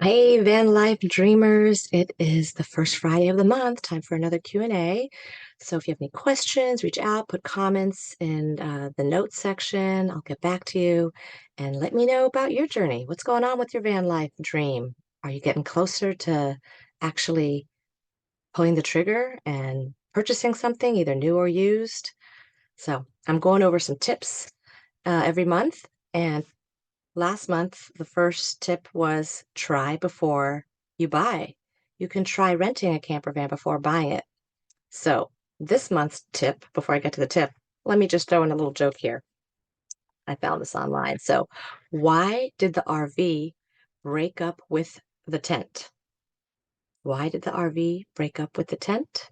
Hey, van life dreamers. It is the first Friday of the month. Time for another Q&A. So if you have any questions, reach out, put comments in the notes section. I'll get back to you and let me know about your journey. What's going on with your van life dream? Are you getting closer to actually pulling the trigger and purchasing something, either new or used? So I'm going over some tips every month. And last month, the first tip was try before you buy. You can try renting a camper van before buying it. So, this month's tip, before I get to the tip, let me just throw in a little joke here. I found this online. So, why did the RV break up with the tent? Why did the RV break up with the tent?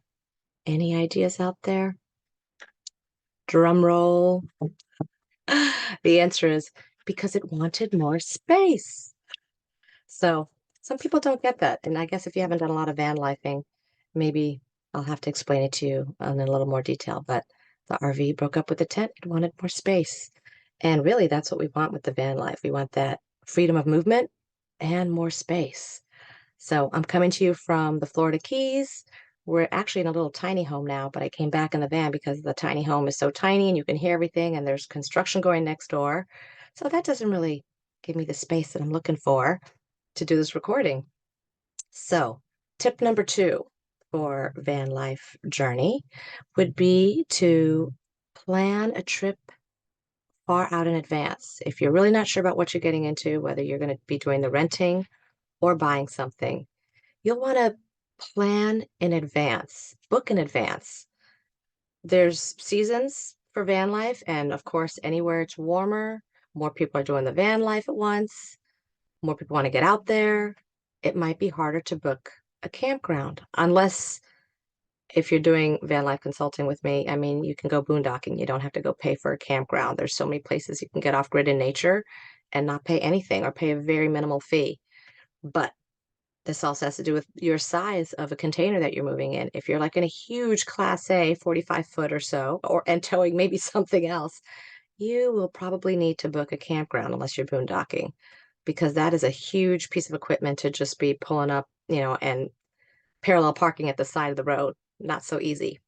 Any ideas out there? Drum roll. The answer is because it wanted more space. So some people don't get that. And I guess if you haven't done a lot of van lifing, maybe I'll have to explain it to you in a little more detail. But the RV broke up with the tent. It wanted more space. And really, that's what we want with the van life. We want that freedom of movement and more space. So I'm coming to you from the Florida Keys. We're actually in a little tiny home now, but I came back in the van because the tiny home is so tiny and you can hear everything and there's construction going next door. So that doesn't really give me the space that I'm looking for to do this recording. So, tip number two for van life journey would be to plan a trip far out in advance. If you're really not sure about what you're getting into, whether you're going to be doing the renting or buying something, you'll want to plan in advance, book in advance. There's seasons for van life, and of course, anywhere it's warmer, more people are doing the van life at once. More people want to get out there, it might be harder to book a campground unless if you're doing van life consulting with me, I mean, you can go boondocking. You don't have to go pay for a campground. There's so many places you can get off grid in nature and not pay anything or pay a very minimal fee. But this also has to do with your size of a container that you're moving in. If you're like in a huge class A, 45 foot or so, or and towing maybe something else, you will probably need to book a campground unless you're boondocking because that is a huge piece of equipment to just be pulling up, and parallel parking at the side of the road. Not so easy.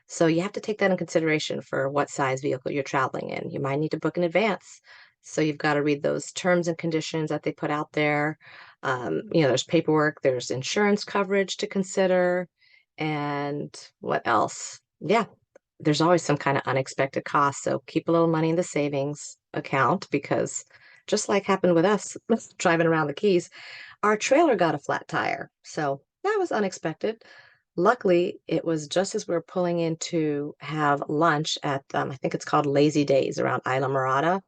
So you have to take that in consideration for what size vehicle you're traveling in. You might need to book in advance. So you've got to read those terms and conditions that they put out there. There's paperwork, there's insurance coverage to consider, and what else? Yeah, there's always some kind of unexpected cost. So keep a little money in the savings account because just like happened with us driving around the Keys, our trailer got a flat tire. So that was unexpected. Luckily, it was just as we were pulling in to have lunch at, I think it's called Lazy Days around Isla Morada.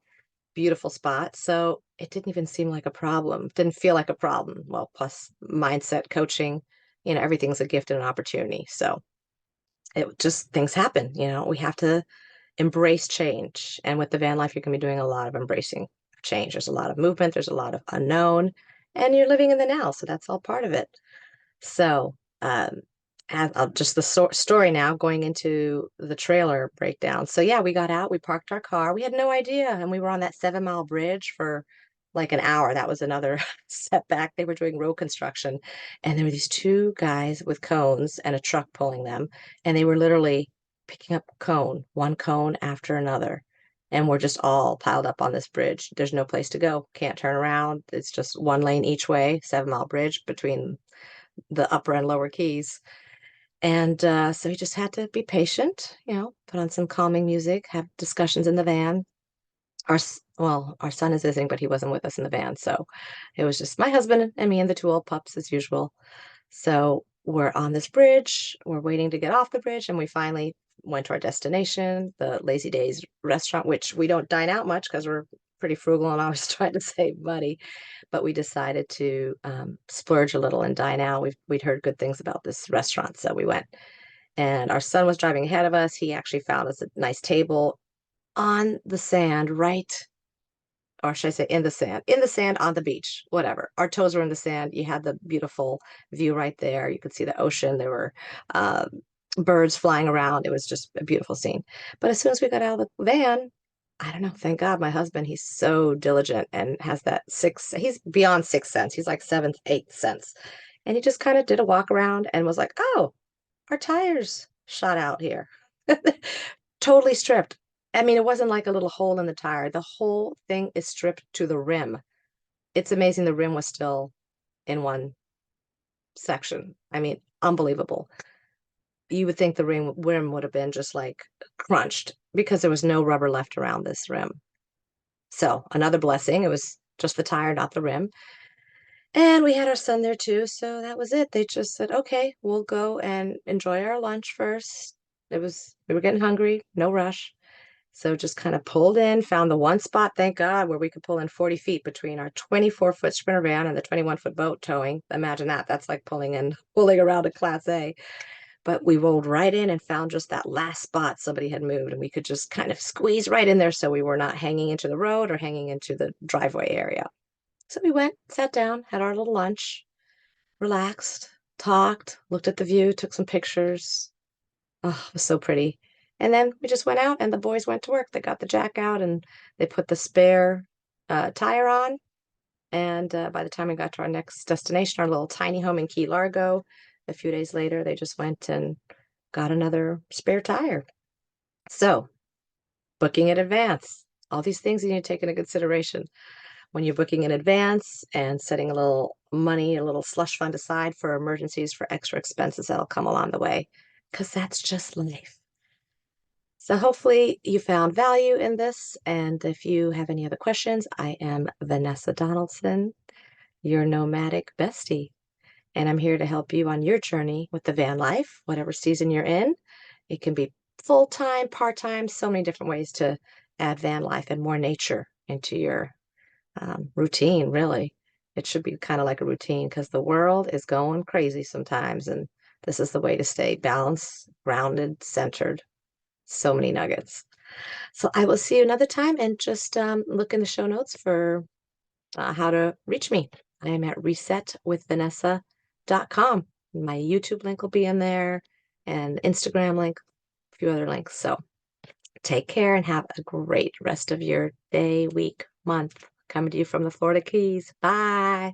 Beautiful spot. So it didn't even seem like a problem. Didn't feel like a problem. Well, plus mindset coaching, everything's a gift and an opportunity. So it just things happen, we have to embrace change. And with the van life, you're going to be doing a lot of embracing change. There's a lot of movement, there's a lot of unknown, and you're living in the now. So that's all part of it. So, and I'll just the story now going into the trailer breakdown. So, yeah, we got out, we parked our car. We had no idea. And we were on that 7 mile bridge for like an hour. That was another setback. They were doing road construction. And there were these two guys with cones and a truck pulling them. And they were literally picking up one cone after another. And we're just all piled up on this bridge. There's no place to go. Can't turn around. It's just one lane each way, 7 mile bridge between the upper and lower keys. And so we just had to be patient, put on some calming music, have discussions in the van. Our son is visiting, but he wasn't with us in the van. So it was just my husband and me and the two old pups as usual. So we're on this bridge, we're waiting to get off the bridge, and we finally went to our destination, the Lazy Days restaurant, which we don't dine out much because we're pretty frugal and always trying to save money. But we decided to splurge a little and dine out. We'd heard good things about this restaurant, so we went. And our son was driving ahead of us. He actually found us a nice table on the sand, right? Or should I say in the sand on the beach, whatever. Our toes were in the sand. You had the beautiful view right there. You could see the ocean. There were birds flying around. It was just a beautiful scene. But as soon as we got out of the van, I don't know. Thank God my husband, he's so diligent and has that he's beyond sixth sense. He's like seventh, eighth sense. And he just kind of did a walk around and was like, oh, our tires shot out here. Totally stripped. I mean, it wasn't like a little hole in the tire. The whole thing is stripped to the rim. It's amazing the rim was still in one section. I mean, unbelievable. You would think the rim would have been just like crunched because there was no rubber left around this rim. So another blessing. It was just the tire, not the rim. And we had our son there too, so that was it. They just said, okay, we'll go and enjoy our lunch first. We were getting hungry, no rush. So just kind of pulled in, found the one spot, thank God, where we could pull in 40 feet between our 24-foot Sprinter van and the 21-foot boat towing. Imagine that. That's like pulling around a Class A. But we rolled right in and found just that last spot somebody had moved, and we could just kind of squeeze right in there so we were not hanging into the road or hanging into the driveway area. So we went, sat down, had our little lunch, relaxed, talked, looked at the view, took some pictures. Oh, it was so pretty. And then we just went out and the boys went to work. They got the jack out and they put the spare tire on. And by the time we got to our next destination, our little tiny home in Key Largo, a few days later, they just went and got another spare tire. So, booking in advance, all these things you need to take into consideration when you're booking in advance and setting a little money, a little slush fund aside for emergencies, for extra expenses that'll come along the way, because that's just life. So hopefully you found value in this. And if you have any other questions, I am Vanessa Donaldson, your nomadic bestie. And I'm here to help you on your journey with the van life, whatever season you're in. It can be full-time, part-time, so many different ways to add van life and more nature into your routine, really. It should be kind of like a routine because the world is going crazy sometimes. And this is the way to stay balanced, grounded, centered. So many nuggets. So I will see you another time and just look in the show notes for how to reach me. I am at resetwithvanessa.com. My YouTube link will be in there and Instagram link, a few other links. So take care and have a great rest of your day, week, month. Coming to you from the Florida Keys. Bye.